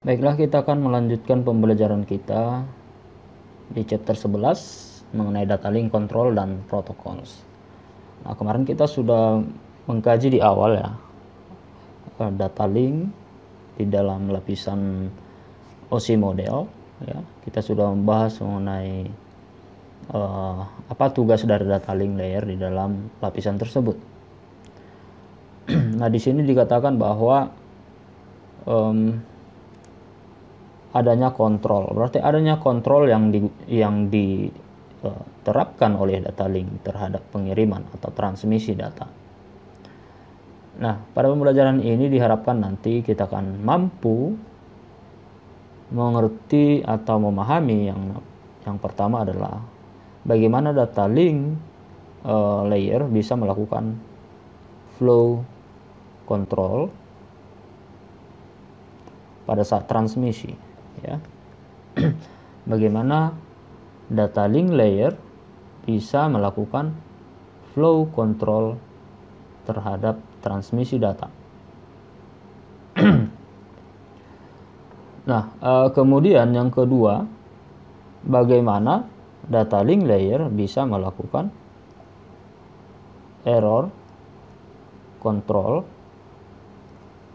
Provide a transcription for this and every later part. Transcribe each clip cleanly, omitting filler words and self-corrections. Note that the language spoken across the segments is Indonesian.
Baiklah, kita akan melanjutkan pembelajaran kita di chapter 11 mengenai data link, control, dan protocols. Nah, kemarin kita sudah mengkaji di awal ya, data link di dalam lapisan OC model ya. Kita sudah membahas mengenai apa tugas dari data link layer di dalam lapisan tersebut. Nah, di sini dikatakan bahwa adanya kontrol, berarti adanya kontrol yang diterapkan oleh data link terhadap pengiriman atau transmisi data. Nah, pada pembelajaran ini diharapkan nanti kita akan mampu mengerti atau memahami yang pertama adalah bagaimana data link layer bisa melakukan flow control pada saat transmisi ya. Bagaimana data link layer bisa melakukan flow control terhadap transmisi data. Nah, kemudian yang kedua, bagaimana data link layer bisa melakukan error control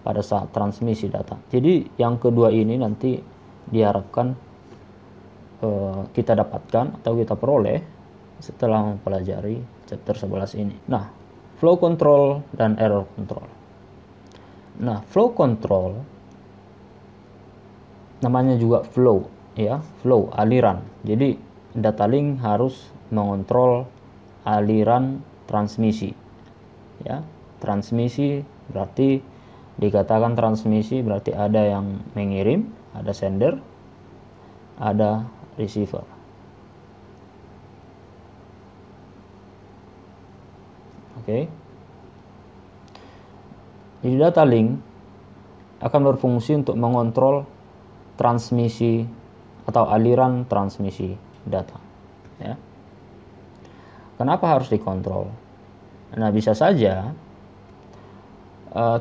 pada saat transmisi data. Jadi yang kedua ini nanti diharapkan kita dapatkan atau kita peroleh setelah mempelajari chapter 11 ini. Nah, flow control dan error control. Nah, flow control namanya juga flow ya, flow aliran. Jadi data link harus mengontrol aliran transmisi ya. Transmisi berarti dikatakan transmisi berarti ada yang mengirim, ada sender, ada receiver. Oke. Jadi data link akan berfungsi untuk mengontrol transmisi atau aliran transmisi data ya. Kenapa harus dikontrol? Nah, bisa saja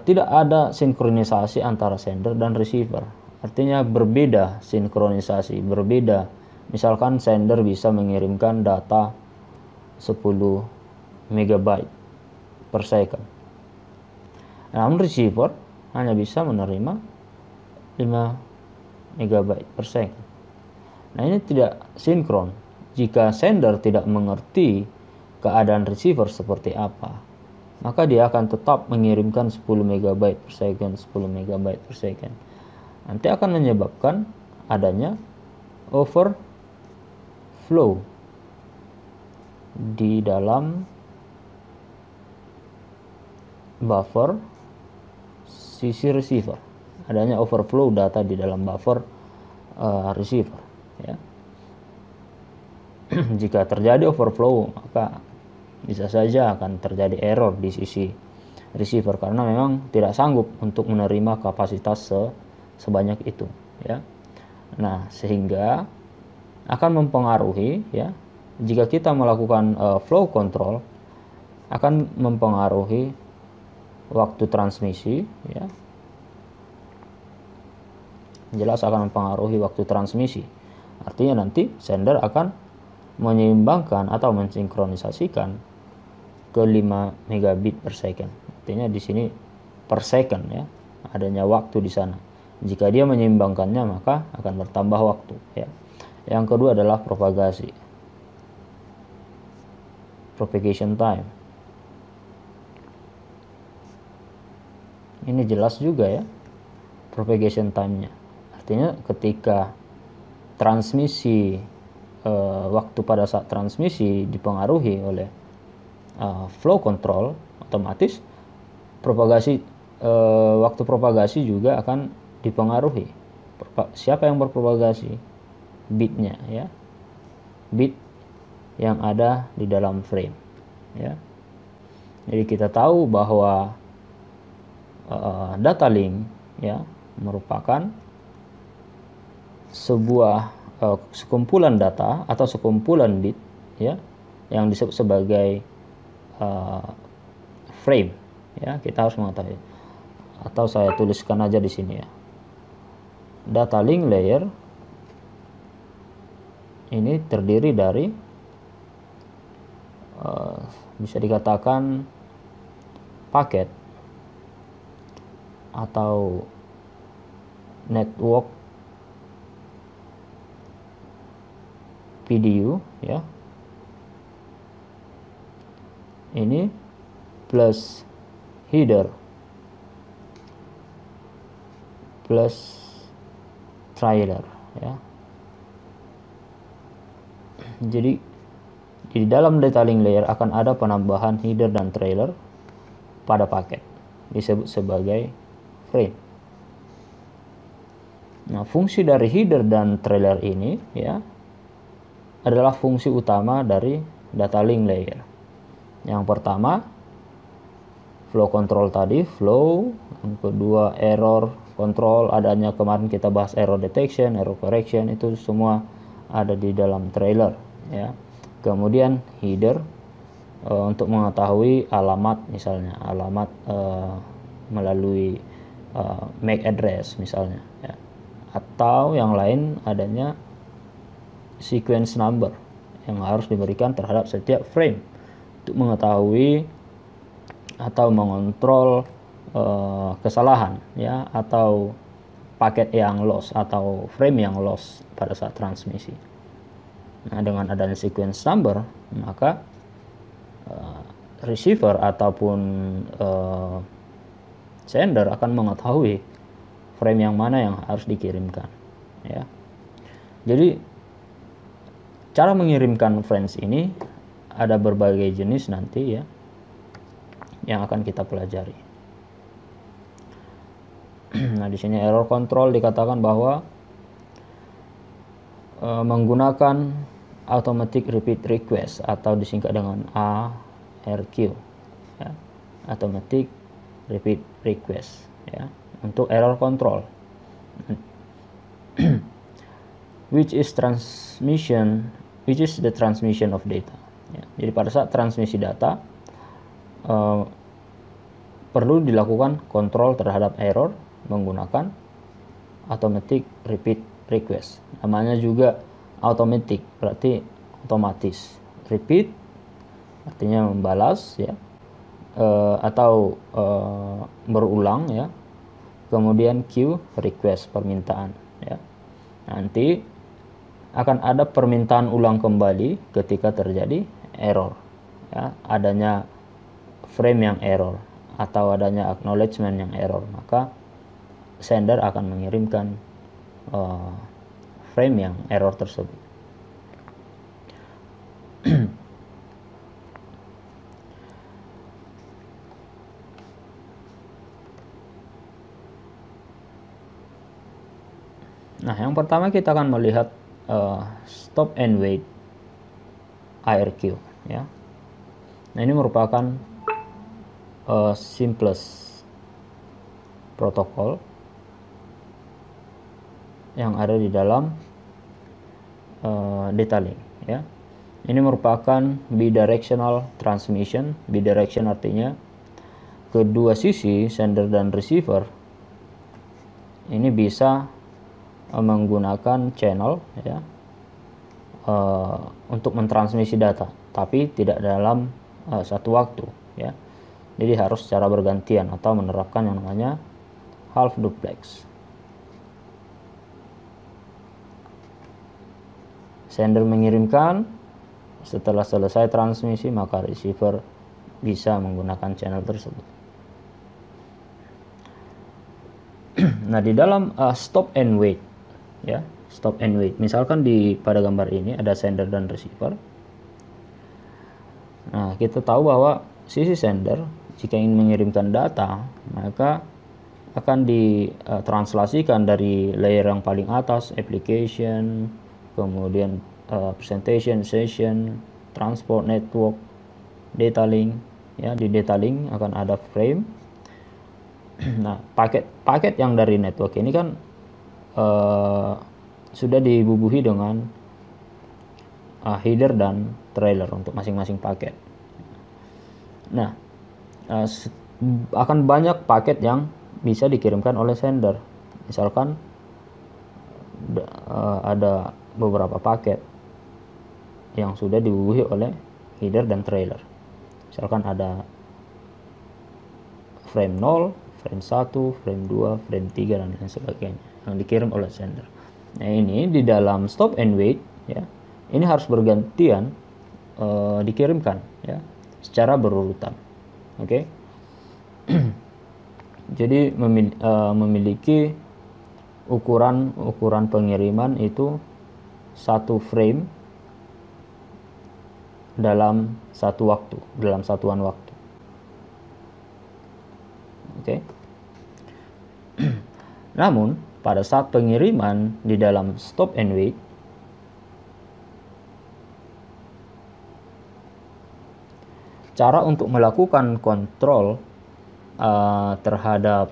tidak ada sinkronisasi antara sender dan receiver. Artinya berbeda sinkronisasi, berbeda. Misalkan sender bisa mengirimkan data 10 MB per second. Namun receiver hanya bisa menerima 5 MB per second. Nah, ini tidak sinkron. Jika sender tidak mengerti keadaan receiver seperti apa, maka dia akan tetap mengirimkan 10 MB per second, 10 MB per second. Nanti akan menyebabkan adanya overflow di dalam buffer sisi receiver. Adanya overflow data di dalam buffer receiver ya. Jika terjadi overflow, maka bisa saja akan terjadi error di sisi receiver karena memang tidak sanggup untuk menerima kapasitas sebanyak itu ya. Nah, sehingga akan mempengaruhi ya, jika kita melakukan flow control akan mempengaruhi waktu transmisi ya. Jelas akan mempengaruhi waktu transmisi. Artinya nanti sender akan menyeimbangkan atau mensinkronisasikan ke 5 megabit per second. Artinya di sini per second ya, adanya waktu di sana. Jika dia menyeimbangkannya maka akan bertambah waktu ya. Yang kedua adalah propagasi. Propagation time. Ini jelas juga ya, propagation time-nya. Artinya ketika transmisi waktu pada saat transmisi dipengaruhi oleh flow control, otomatis propagasi waktu propagasi juga akan dipengaruhi. Siapa yang berpropagasi? Bitnya ya, bit yang ada di dalam frame ya. Jadi kita tahu bahwa data link ya merupakan sebuah sekumpulan data atau sekumpulan bit ya yang disebut sebagai frame ya. Kita harus mengetahui, atau saya tuliskan aja di sini ya. data link layer ini terdiri dari bisa dikatakan paket atau network PDU ya, ini plus header plus trailer ya. Jadi di dalam data link layer akan ada penambahan header dan trailer pada paket, disebut sebagai frame. Nah, fungsi dari header dan trailer ini ya adalah fungsi utama dari data link layer. Yang pertama, flow control tadi, flow. Yang kedua, error control, adanya kemarin kita bahas error detection, error correction, itu semua ada di dalam trailer ya. Kemudian header untuk mengetahui alamat, misalnya alamat melalui MAC address misalnya ya. Atau yang lain adanya sequence number yang harus diberikan terhadap setiap frame untuk mengetahui atau mengontrol kesalahan ya, atau paket yang loss atau frame yang loss pada saat transmisi. Nah, dengan adanya sequence number, maka receiver ataupun sender akan mengetahui frame yang mana yang harus dikirimkan ya. Jadi cara mengirimkan frames ini ada berbagai jenis nanti ya yang akan kita pelajari. Nah, di sini error control dikatakan bahwa menggunakan automatic repeat request atau disingkat dengan ARQ ya, automatic repeat request ya, untuk error control which is the transmission of data ya. Jadi pada saat transmisi data perlu dilakukan kontrol terhadap error menggunakan automatic repeat request. Namanya juga automatic, berarti otomatis. Repeat artinya membalas ya, atau berulang ya. Kemudian Q request, permintaan ya. Nanti akan ada permintaan ulang kembali ketika terjadi error ya, adanya frame yang error atau adanya acknowledgement yang error, maka sender akan mengirimkan frame yang error tersebut. Nah, yang pertama kita akan melihat stop and wait ARQ ya. Nah, ini merupakan simplest protokol yang ada di dalam data link ya. Ini merupakan bidirectional transmission. Bidirection artinya kedua sisi sender dan receiver ini bisa menggunakan channel ya untuk mentransmisi data, tapi tidak dalam satu waktu ya. Jadi harus secara bergantian atau menerapkan yang namanya half duplex. Sender mengirimkan, setelah selesai transmisi maka receiver bisa menggunakan channel tersebut. Nah, di dalam stop and wait ya, stop and wait. Misalkan pada gambar ini ada sender dan receiver. Nah, kita tahu bahwa sisi sender jika ingin mengirimkan data, maka akan ditranslasikan dari layer yang paling atas, application, kemudian presentation, session, transport network, data link ya. Di data link akan ada frame. Nah, paket yang dari network ini kan sudah dibubuhi dengan header dan trailer untuk masing-masing paket. Nah, akan banyak paket yang bisa dikirimkan oleh sender. Misalkan ada beberapa paket yang sudah dibubuhi oleh header dan trailer. Misalkan ada frame 0, frame 1, frame 2, frame 3 dan lain sebagainya yang dikirim oleh sender. Nah, ini di dalam stop and wait ya. Ini harus bergantian dikirimkan ya secara berurutan. Oke. Jadi memiliki ukuran pengiriman itu satu frame dalam satu waktu, dalam satuan waktu. Oke. Namun pada saat pengiriman di dalam stop and wait, cara untuk melakukan kontrol terhadap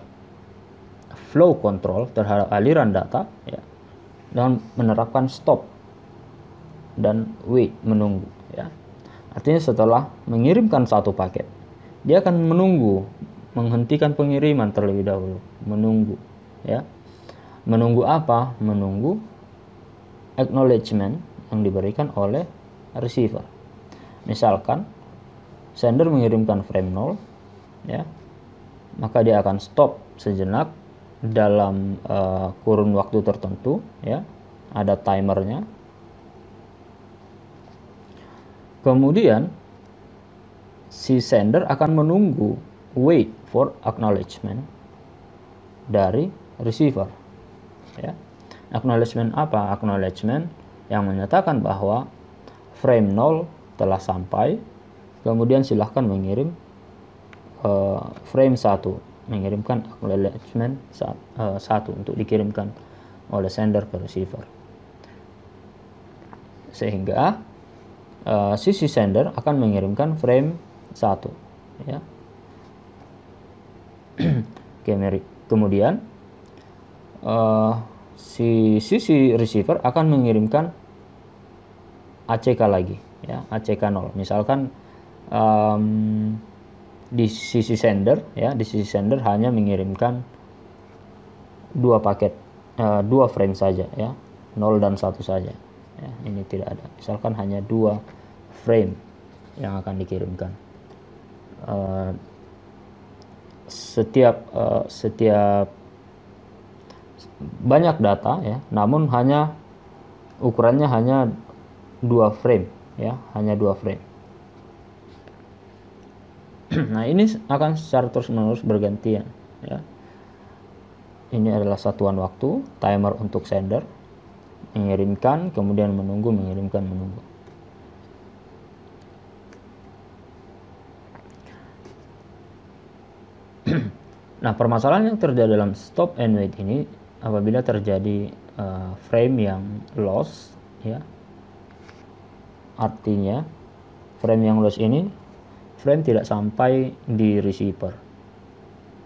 flow control terhadap aliran data ya, dengan menerapkan stop dan wait, menunggu ya. Artinya setelah mengirimkan satu paket, dia akan menunggu, menghentikan pengiriman terlebih dahulu, menunggu ya. Menunggu apa? Menunggu acknowledgement yang diberikan oleh receiver. Misalkan sender mengirimkan frame 0 ya, maka dia akan stop sejenak dalam kurun waktu tertentu ya, ada timernya. Kemudian si sender akan menunggu, wait for acknowledgement dari receiver ya. Acknowledgement apa? Acknowledgement yang menyatakan bahwa frame 0 telah sampai, kemudian silahkan mengirim frame 1, mengirimkan acknowledgement 1 untuk dikirimkan oleh sender ke receiver. Sehingga sisi sender akan mengirimkan frame 1 ya. Kemudian si sisi receiver akan mengirimkan ACK lagi ya, ACK 0. Misalkan di sisi sender ya, di sisi sender hanya mengirimkan dua paket, dua frame saja ya, 0 dan 1 saja ya. Ini tidak ada, misalkan hanya 2 frame yang akan dikirimkan. Setiap banyak data ya, namun hanya ukurannya hanya 2 frame ya, hanya 2 frame. Nah, ini akan secara terus-menerus bergantian ya. Ini adalah satuan waktu, timer untuk sender, mengirimkan, kemudian menunggu, mengirimkan, menunggu. Nah, permasalahan yang terjadi dalam stop and wait ini apabila terjadi frame yang loss ya. Artinya frame yang loss ini frame tidak sampai di receiver.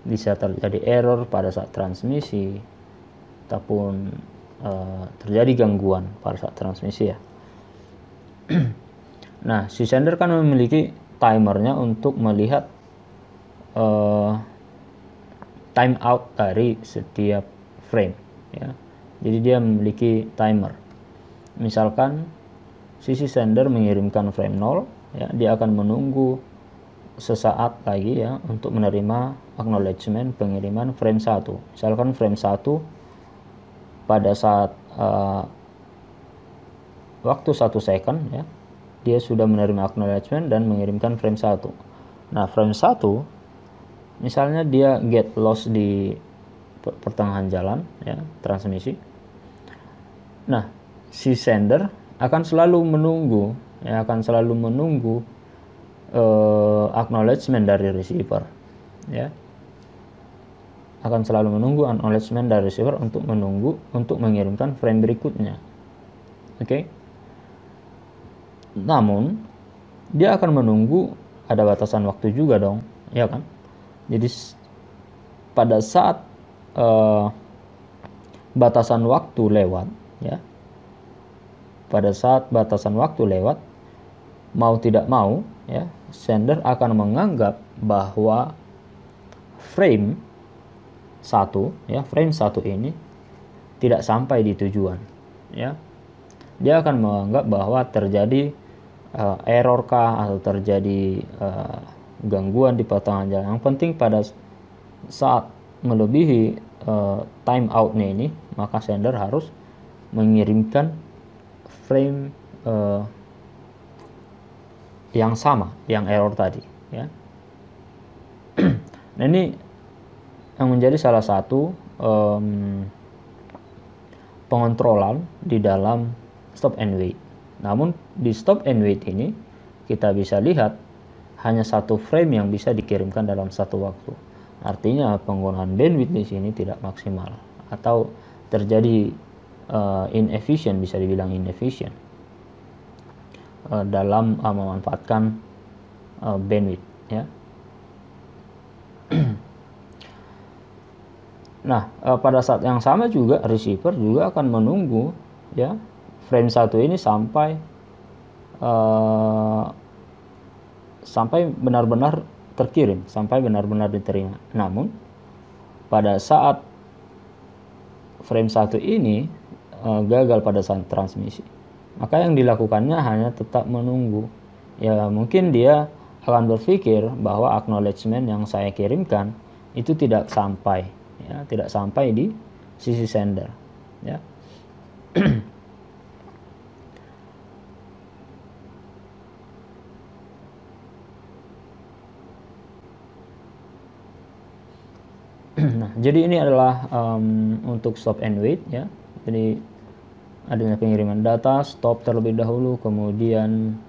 Bisa terjadi error pada saat transmisi ataupun terjadi gangguan pada saat transmisi ya. Nah, si sender kan memiliki timernya untuk melihat time out dari setiap frame ya. Jadi dia memiliki timer. Misalkan sisi sender mengirimkan frame 0 ya, dia akan menunggu sesaat lagi ya untuk menerima acknowledgement pengiriman frame 1. Misalkan frame 1 pada saat waktu 1 second ya, dia sudah menerima acknowledgement dan mengirimkan frame 1. Nah, frame 1 misalnya dia get lost di pertengahan jalan ya, transmisi. Nah, si sender akan selalu menunggu ya, akan selalu menunggu acknowledgement dari receiver ya, akan selalu menunggu acknowledgement dari receiver untuk mengirimkan frame berikutnya. Oke. Namun dia akan menunggu, ada batasan waktu juga dong ya kan. Jadi pada saat batasan waktu lewat ya, pada saat batasan waktu lewat, mau tidak mau ya, sender akan menganggap bahwa frame 1 ya, frame 1 ini tidak sampai di tujuan ya. Dia akan menganggap bahwa terjadi error kah atau terjadi gangguan di pertengahan jalan. Yang penting pada saat melebihi time outnya ini, maka sender harus mengirimkan frame yang sama, yang error tadi, ya. Nah, ini yang menjadi salah satu pengontrolan di dalam stop and wait. Namun di stop and wait ini kita bisa lihat hanya satu frame yang bisa dikirimkan dalam satu waktu. Artinya penggunaan bandwidth di sini tidak maksimal atau terjadi inefficient, bisa dibilang inefficient dalam memanfaatkan bandwidth, ya. Nah, pada saat yang sama juga receiver juga akan menunggu, ya, frame 1 ini sampai benar-benar terkirim, sampai benar-benar diterima. Namun pada saat frame 1 ini gagal pada saat transmisi, maka yang dilakukannya hanya tetap menunggu. Ya, mungkin dia akan berpikir bahwa acknowledgement yang saya kirimkan itu tidak sampai, ya, tidak sampai di sisi sender, ya. Nah, jadi ini adalah untuk stop and wait, ya. Jadi adanya pengiriman data, stop terlebih dahulu, kemudian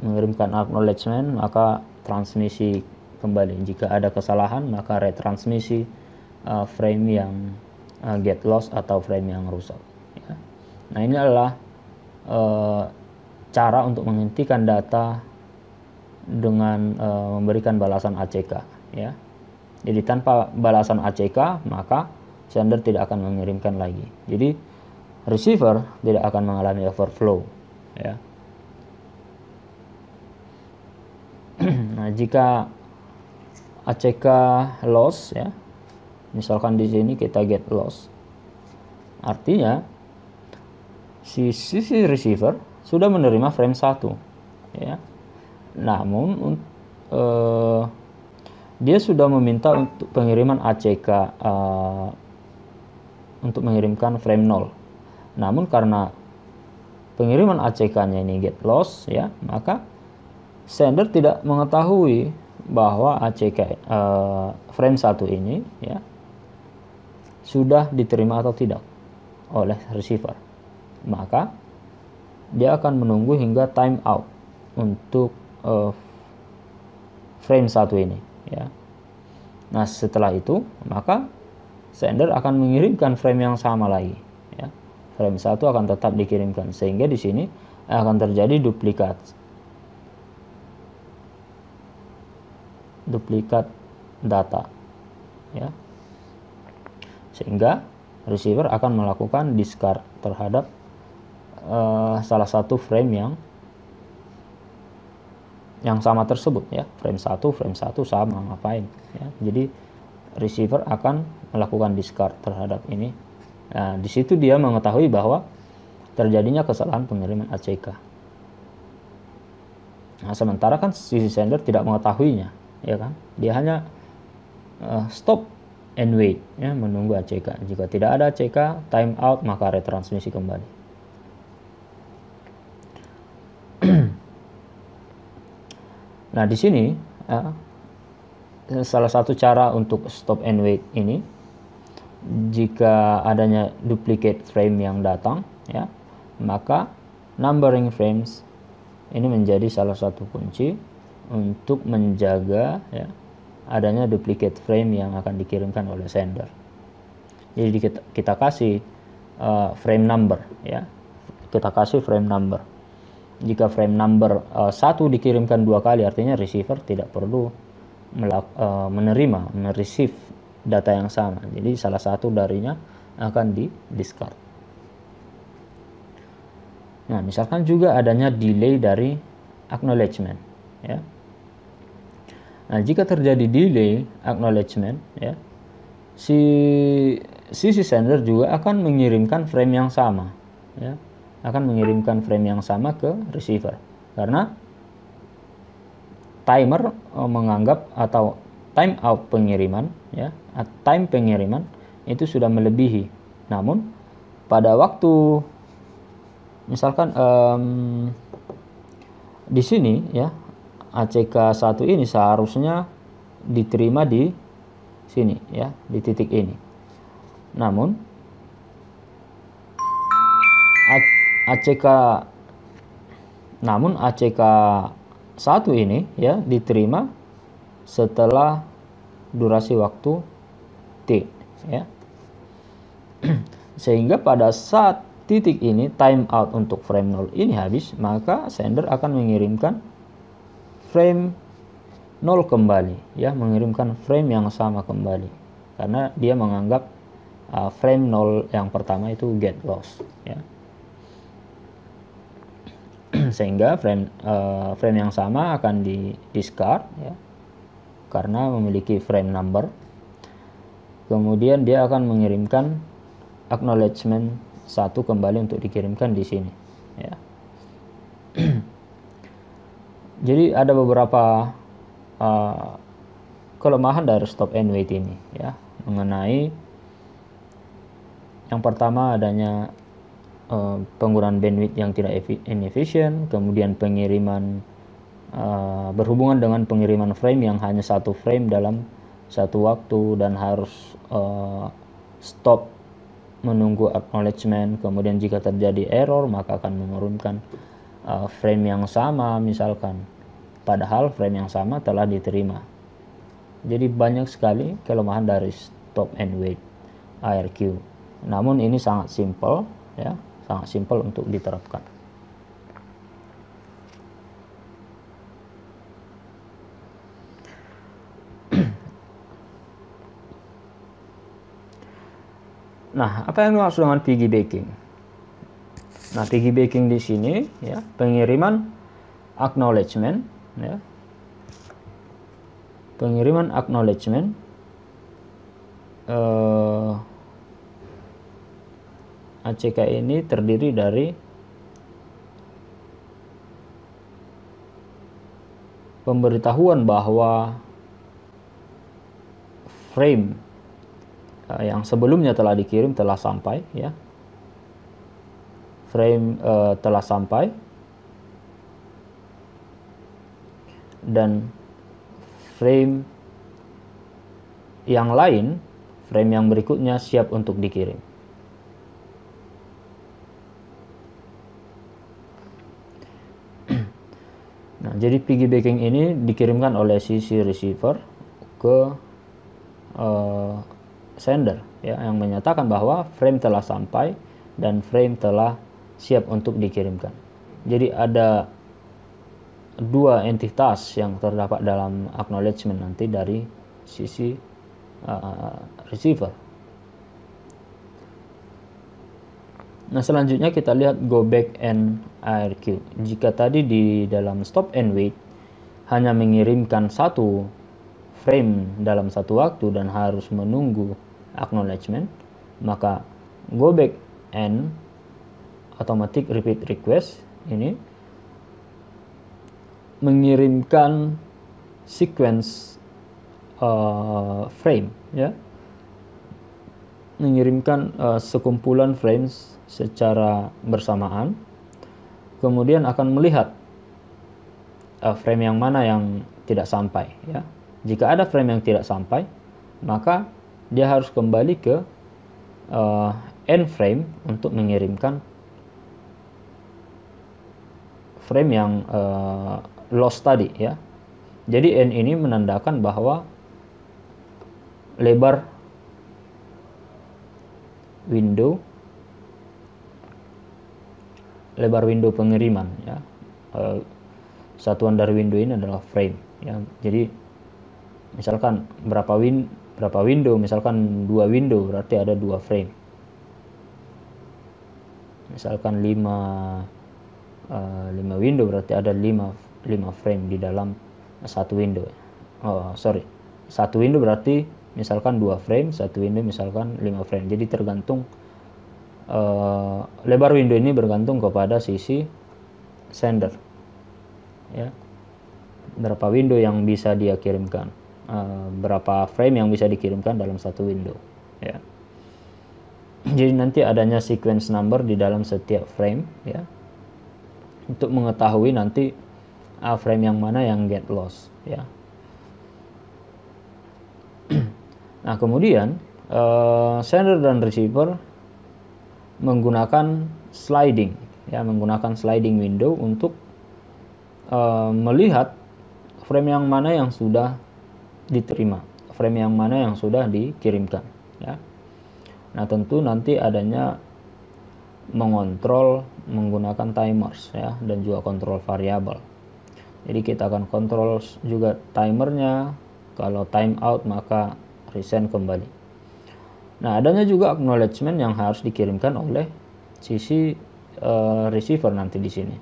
mengirimkan acknowledgement, maka transmisi kembali. Jika ada kesalahan, maka retransmisi frame yang get lost atau frame yang rusak, ya. Nah, ini adalah cara untuk menghentikan data dengan memberikan balasan ACK, ya. Jadi tanpa balasan ACK, maka sender tidak akan mengirimkan lagi. Jadi receiver tidak akan mengalami overflow, ya. Nah, jika ACK loss, ya, misalkan di sini kita get loss, artinya sisi receiver sudah menerima frame 1, ya. Namun dia sudah meminta untuk pengiriman ACK untuk mengirimkan frame 0. Namun karena pengiriman ACK-nya ini get loss, ya, maka sender tidak mengetahui bahwa ACK frame 1 ini, ya, sudah diterima atau tidak oleh receiver. Maka dia akan menunggu hingga time out untuk frame 1 ini, ya. Nah, setelah itu maka sender akan mengirimkan frame yang sama lagi, ya. Frame 1 akan tetap dikirimkan, sehingga di sini akan terjadi duplikat data, ya. Sehingga receiver akan melakukan discard terhadap salah satu frame yang sama tersebut, ya. Frame 1 sama, ngapain, ya. Jadi receiver akan melakukan discard terhadap ini. Nah, di situ dia mengetahui bahwa terjadinya kesalahan pengiriman ACK. Nah, sementara kan sisi sender tidak mengetahuinya, ya kan? Dia hanya stop and wait, ya, menunggu ACK. Jika tidak ada ACK, time out, maka retransmisi kembali. Nah, di sini salah satu cara untuk stop and wait ini, jika adanya duplicate frame yang datang, ya, maka numbering frames ini menjadi salah satu kunci untuk menjaga, ya, adanya duplicate frame yang akan dikirimkan oleh sender. Jadi kita kasih frame number, ya, kita kasih frame number. Jika frame number 1 dikirimkan 2 kali, artinya receiver tidak perlu mereceive data yang sama. Jadi salah satu darinya akan di discard. Nah, misalkan juga adanya delay dari acknowledgement, ya. Nah, jika terjadi delay acknowledgement, ya, sisi sender juga akan mengirimkan frame yang sama, ya, akan mengirimkan frame yang sama ke receiver, karena timer menganggap atau time out pengiriman, ya, time pengiriman itu sudah melebihi. Namun pada waktu misalkan di sini, ya, ACK1 ini seharusnya diterima di sini, ya, di titik ini. Namun ACK1 ini, ya, diterima setelah durasi waktu T, ya. Sehingga pada saat titik ini time out untuk frame 0 ini habis, maka sender akan mengirimkan frame 0 kembali, ya, mengirimkan frame yang sama kembali, karena dia menganggap frame 0 yang pertama itu get lost, ya. Sehingga frame yang sama akan di discard, ya, karena memiliki frame number. Kemudian dia akan mengirimkan acknowledgement 1 kembali untuk dikirimkan di sini, ya. Jadi ada beberapa kelemahan dari stop and wait ini, ya, mengenai yang pertama adanya penggunaan bandwidth yang tidak inefisien, kemudian pengiriman berhubungan dengan pengiriman frame yang hanya satu frame dalam satu waktu dan harus stop menunggu acknowledgement. Kemudian jika terjadi error maka akan menurunkan frame yang sama misalkan, padahal frame yang sama telah diterima. Jadi banyak sekali kelemahan dari stop and wait IRQ. Namun ini sangat simple, ya, sangat simpel untuk diterapkan. Nah, apa yang dimaksud dengan piggybacking? Nah, piggybacking di sini, ya, pengiriman acknowledgement, ya, pengiriman acknowledgement ACK ini terdiri dari pemberitahuan bahwa frame yang sebelumnya telah dikirim telah sampai, ya, frame telah sampai, dan frame yang lain, frame yang berikutnya siap untuk dikirim. Nah, jadi piggybacking ini dikirimkan oleh sisi receiver ke sender, ya, yang menyatakan bahwa frame telah sampai dan frame telah siap untuk dikirimkan. Jadi ada dua entitas yang terdapat dalam acknowledgement nanti dari sisi receiver. Nah, selanjutnya kita lihat go back and IRQ. Jika tadi di dalam stop and wait hanya mengirimkan satu frame dalam satu waktu dan harus menunggu acknowledgement, maka go back and automatic repeat request ini mengirimkan sequence frame, ya, mengirimkan sekumpulan frames secara bersamaan, kemudian akan melihat frame yang mana yang tidak sampai, ya. Jika ada frame yang tidak sampai, maka dia harus kembali ke end frame untuk mengirimkan frame yang lost tadi, ya. Jadi end ini menandakan bahwa lebar window pengiriman, ya. Satuan dari window ini adalah frame, ya. Jadi misalkan berapa window, misalkan 2 window berarti ada 2 frame. Misalkan 5 window berarti ada 5 frame di dalam satu window. Satu window berarti misalkan 2 frame, satu window misalkan 5 frame. Jadi tergantung lebar window ini bergantung kepada sisi sender, ya, berapa window yang bisa dia kirimkan, berapa frame yang bisa dikirimkan dalam satu window, ya. Jadi nanti adanya sequence number di dalam setiap frame, ya, untuk mengetahui nanti frame yang mana yang get lost, ya. Nah, kemudian sender dan receiver menggunakan sliding, ya, menggunakan sliding window untuk melihat frame yang mana yang sudah diterima, frame yang mana yang sudah dikirimkan, ya. Nah, tentu nanti adanya mengontrol menggunakan timers, ya, dan juga kontrol variabel. Jadi kita akan kontrol juga timernya. Kalau time out maka resend kembali. Nah, adanya juga acknowledgement yang harus dikirimkan oleh sisi receiver nanti di sini.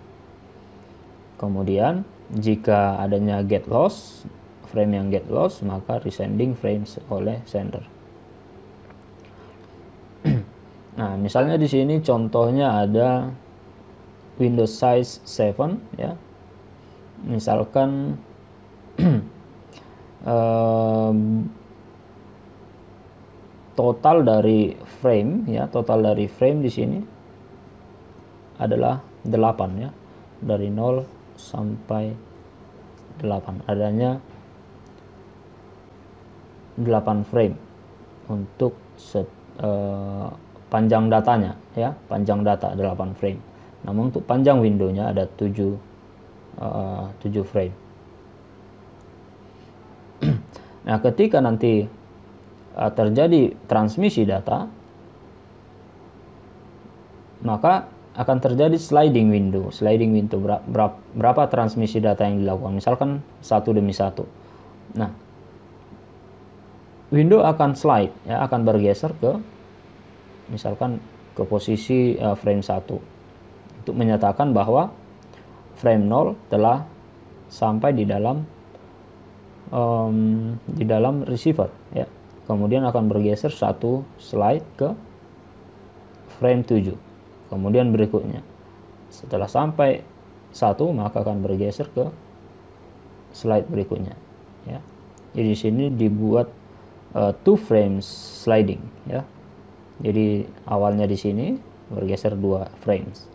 Kemudian jika adanya get lost, frame yang get lost, maka resending frames oleh sender. Nah, misalnya di sini contohnya ada Windows size 7, ya. Misalkan total dari frame, ya, total dari frame di sini adalah 8, ya. Dari 0 sampai 8 adanya 8 frame untuk panjang datanya, ya, panjang data 8 frame. Namun untuk panjang windownya ada 7 frame. Nah, ketika nanti terjadi transmisi data, maka akan terjadi sliding window. Sliding window berapa transmisi data yang dilakukan, misalkan 1 demi 1. Nah, window akan slide, ya, akan bergeser ke misalkan ke posisi frame 1 untuk menyatakan bahwa frame 0 telah sampai di dalam receiver, ya. Kemudian akan bergeser 1 slide ke frame 7. Kemudian berikutnya setelah sampai 1 maka akan bergeser ke slide berikutnya, ya. Jadi di sini dibuat 2 frames sliding, ya. Jadi awalnya di sini bergeser 2 frames.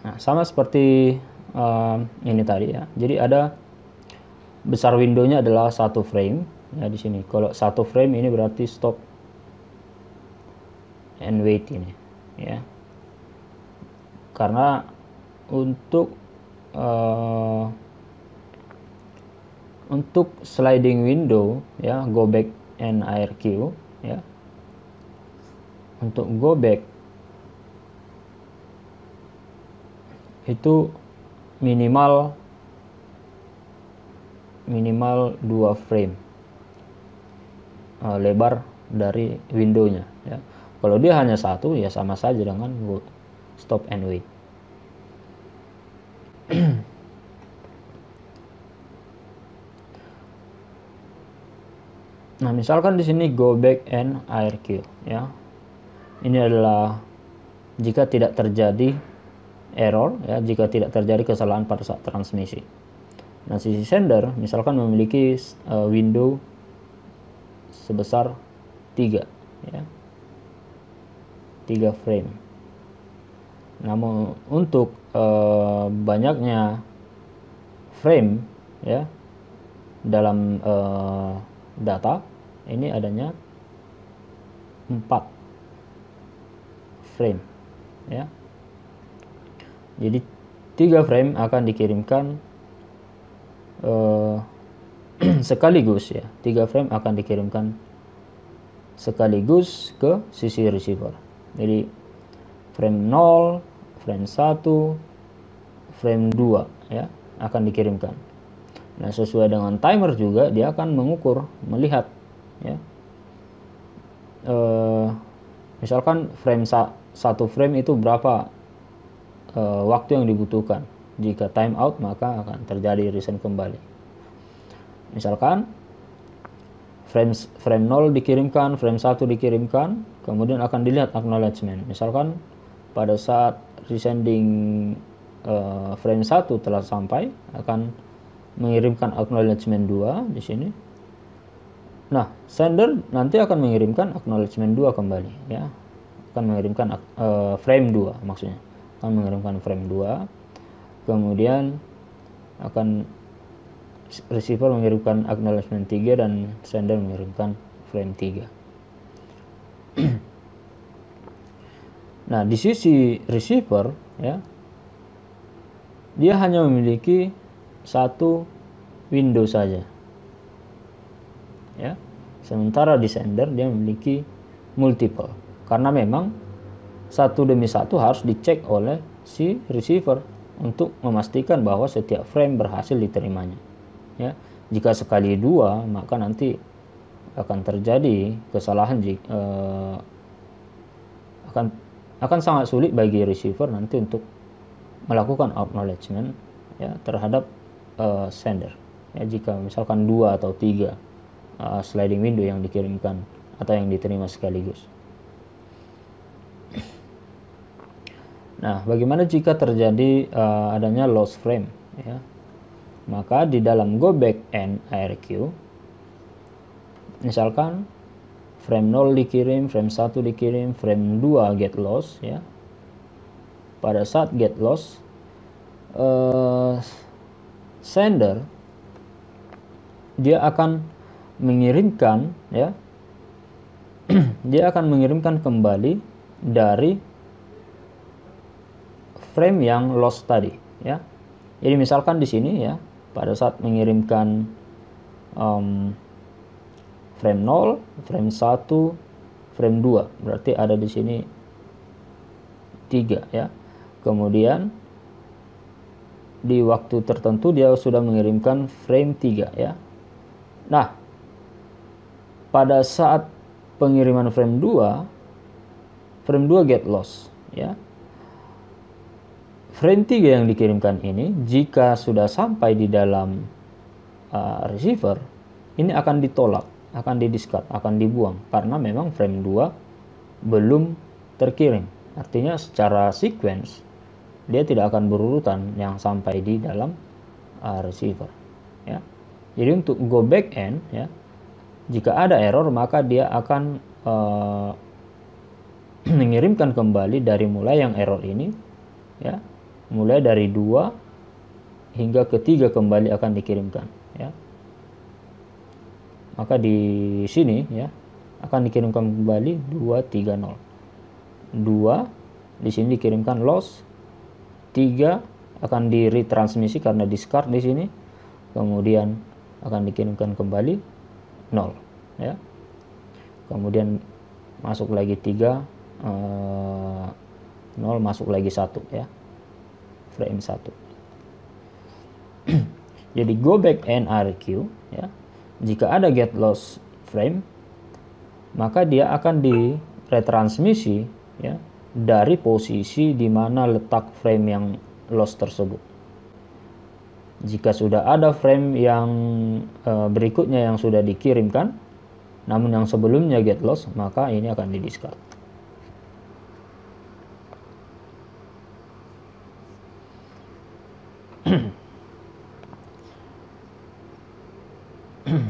Nah, sama seperti ini tadi, ya. Jadi ada besar windownya adalah 1 frame, ya, di sini. Kalau 1 frame ini berarti stop and wait ini, ya. Karena untuk sliding window, ya, go back and IRQ, ya. Untuk go back itu minimal 2 frame lebar dari windownya, ya. Kalau dia hanya 1, ya sama saja dengan stop and wait. Nah, misalkan di sini go back and IRQ, ya. Ini adalah jika tidak terjadi error, ya, jika tidak terjadi kesalahan pada saat transmisi. Nah, sisi sender misalkan memiliki window sebesar 3, ya. 3 frame. Namun untuk banyaknya frame, ya, dalam data ini adanya 4 frame, ya. Jadi 3 frame akan dikirimkan sekaligus, ya. 3 frame akan dikirimkan sekaligus ke sisi receiver. Jadi frame 0, frame 1, frame 2, ya, akan dikirimkan. Nah, sesuai dengan timer juga dia akan mengukur, melihat, ya. Misalkan frame 1 frame itu berapa waktu yang dibutuhkan. Jika time out maka akan terjadi resend kembali. Misalkan frame 0 dikirimkan, frame 1 dikirimkan, kemudian akan dilihat acknowledgement. Misalkan pada saat resending frame 1 telah sampai, akan mengirimkan acknowledgement 2 di sini. Nah, sender nanti akan mengirimkan acknowledgement 2 kembali, ya. Akan mengirimkan frame 2 maksudnya. Akan mengirimkan frame 2. Kemudian akan receiver mengirimkan acknowledgement 3 dan sender mengirimkan frame 3. Nah, di sisi receiver, ya, dia hanya memiliki satu window saja, ya. Sementara di sender dia memiliki multiple, karena memang satu demi satu harus dicek oleh si receiver untuk memastikan bahwa setiap frame berhasil diterimanya, ya. Jika sekali dua, maka nanti akan terjadi kesalahan, akan sangat sulit bagi receiver nanti untuk melakukan acknowledgement, ya, terhadap sender, ya, jika misalkan 2 atau 3 sliding window yang dikirimkan atau yang diterima sekaligus. Nah, bagaimana jika terjadi adanya lost frame, ya? Maka di dalam go back N IRQ, misalkan frame 0 dikirim, frame 1 dikirim, frame 2 get lost, ya. Pada saat get lost, sender dia akan mengirimkan, ya, dia akan mengirimkan kembali dari frame yang lost tadi, ya. Jadi misalkan di sini, ya, pada saat mengirimkan frame 0, frame 1, frame 2, berarti ada di sini 3, ya. Kemudian di waktu tertentu dia sudah mengirimkan frame 3, ya. Nah, pada saat pengiriman frame 2 get lost, ya. Frame 3 yang dikirimkan ini jika sudah sampai di dalam receiver, ini akan ditolak, akan didiscard, akan dibuang, karena memang frame 2 belum terkirim. Artinya secara sequence dia tidak akan berurutan yang sampai di dalam receiver, ya. Jadi untuk go back end, ya, jika ada error maka dia akan mengirimkan kembali dari mulai yang error ini, ya, mulai dari 2 hingga ke 3 kembali akan dikirimkan, ya. Maka di sini, ya, akan dikirimkan kembali 230. 2 di sini dikirimkan loss, 3 akan di retransmisi karena discard di sini, kemudian akan dikirimkan kembali 0, ya. Kemudian masuk lagi 3, 0 masuk lagi 1, ya, frame 1. Jadi go back N IRQ, ya, jika ada get lost frame maka dia akan di retransmisi, ya, dari posisi di mana letak frame yang lost tersebut. Jika sudah ada frame yang berikutnya yang sudah dikirimkan namun yang sebelumnya get lost, maka ini akan di discard.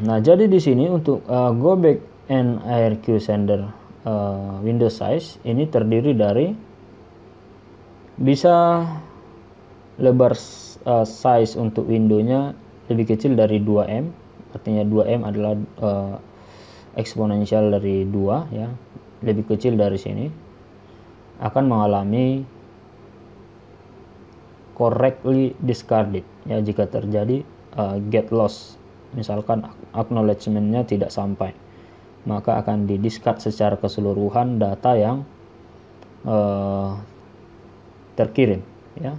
Nah, jadi di sini untuk go back N IRQ sender window size ini terdiri dari bisa lebar size untuk windownya lebih kecil dari 2M, artinya 2M adalah eksponensial dari 2, ya, lebih kecil dari sini akan mengalami correctly discarded, ya, jika terjadi get lost, misalkan acknowledgement-nya tidak sampai, maka akan di discard secara keseluruhan data yang terkirim, ya.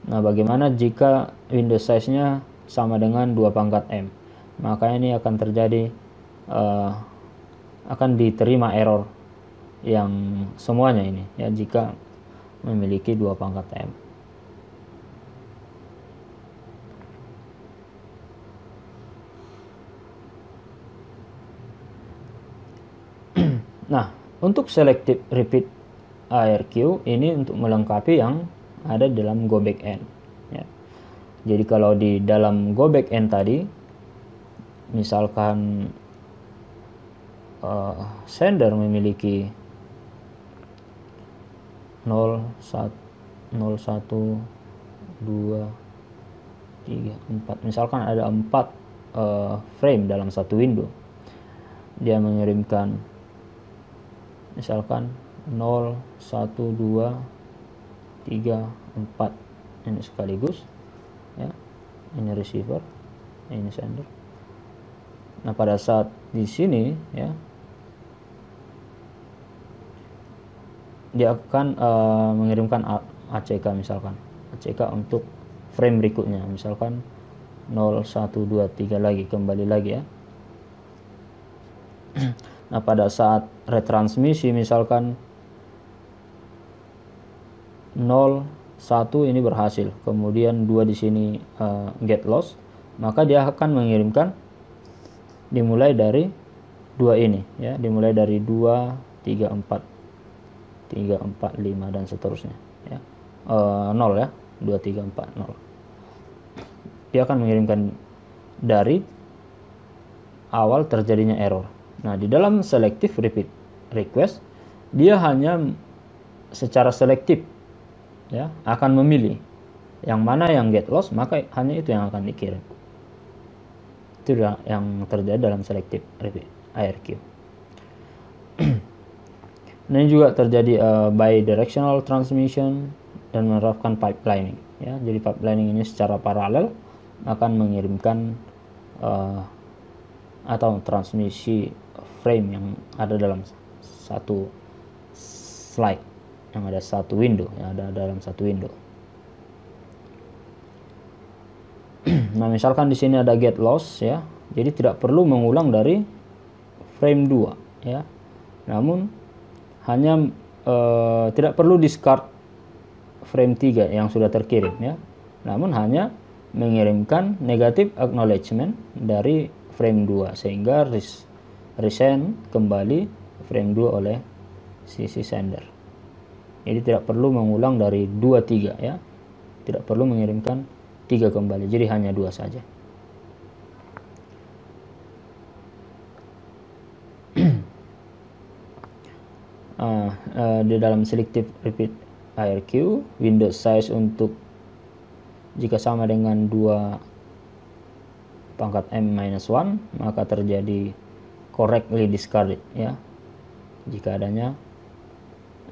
Nah, bagaimana jika window size-nya sama dengan 2M? Maka ini akan terjadi, akan diterima error yang semuanya ini, ya, jika memiliki 2M. Nah, untuk selective repeat ARQ ini untuk melengkapi yang ada dalam go backend. Ya. Jadi kalau di dalam go backend tadi, misalkan sender memiliki 0, 1, 2, 3, 4. Misalkan ada 4 frame dalam satu window. Dia mengirimkan misalkan 0, 1, 2, 3, 4 ini sekaligus, ya. Ini receiver, ini sender. Nah, pada saat di sini, ya, dia akan mengirimkan ACK, misalkan ACK untuk frame berikutnya, misalkan 0, 1, 2, 3 lagi, kembali lagi, ya. Nah, pada saat retransmisi misalkan 0, 1 ini berhasil, kemudian 2 di sini get lost, maka dia akan mengirimkan dimulai dari 2 ini, ya, dimulai dari 2, 3, 4, 3, 4, 5 dan seterusnya, ya. 0, ya, 2, 3, 4, 0. Dia akan mengirimkan dari awal terjadinya error. Nah, di dalam selective repeat request, dia hanya secara selektif, ya, akan memilih yang mana yang get lost, maka hanya itu yang akan dikirim. Itu yang terjadi dalam selective repeat ARQ. Nah, ini juga terjadi bidirectional transmission dan menerapkan pipelining, ya. Jadi pipelining ini secara paralel akan mengirimkan atau transmisi frame yang ada dalam satu slide, yang ada satu window, yang ada dalam satu window. Nah, misalkan di sini ada get lost, ya. Jadi tidak perlu mengulang dari frame 2, ya. Namun hanya tidak perlu discard frame 3 yang sudah terkirim, ya. Namun hanya mengirimkan negative acknowledgement dari frame 2 sehingga resend kembali frame 2 oleh sisi sender. Jadi tidak perlu mengulang dari 2, 3, ya. Tidak perlu mengirimkan 3 kembali, jadi hanya 2 saja. Di dalam selective repeat ARQ, window size untuk jika sama dengan 2 pangkat m-1, maka terjadi correctly discarded, ya, jika adanya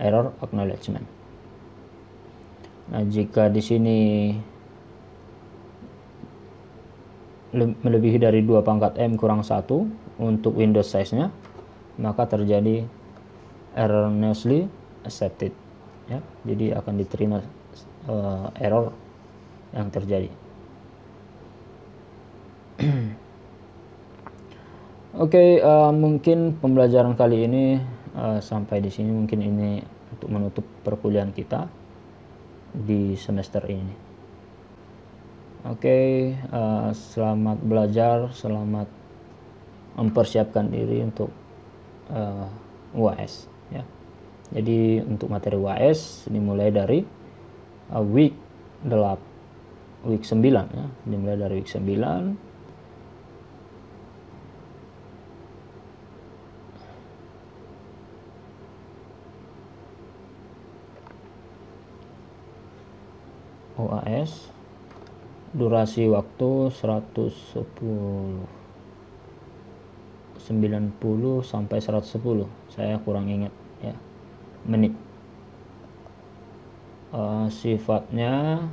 error acknowledgement. Nah, jika di sini melebihi dari 2 pangkat m kurang 1 untuk window size-nya, maka terjadi erroneously accepted, ya. Jadi akan diterima error yang terjadi. Oke, mungkin pembelajaran kali ini sampai di sini. Mungkin ini untuk menutup perkuliahan kita di semester ini. Oke, selamat belajar, selamat mempersiapkan diri untuk UAS, ya. Jadi untuk materi UAS dimulai dari week 9, ya. Dimulai dari week 9. UAS durasi waktu 110 90 sampai 110, saya kurang ingat, ya, menit. Sifatnya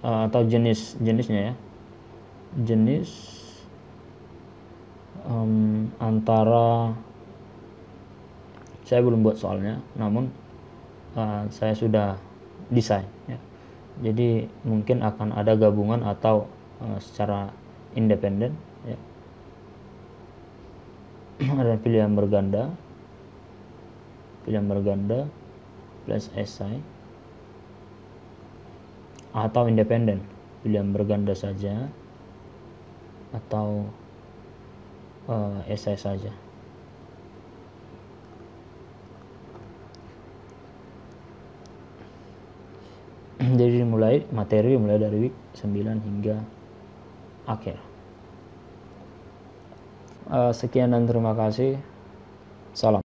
atau jenisnya, ya, jenis antara, saya belum buat soalnya, namun saya sudah desain, ya. Jadi mungkin akan ada gabungan atau secara independen, ya. Ada pilihan berganda plus esai, atau independen, pilihan berganda saja, atau esai saja. Jadi materi dimulai dari week 9 hingga akhir. Sekian dan terima kasih. Salam.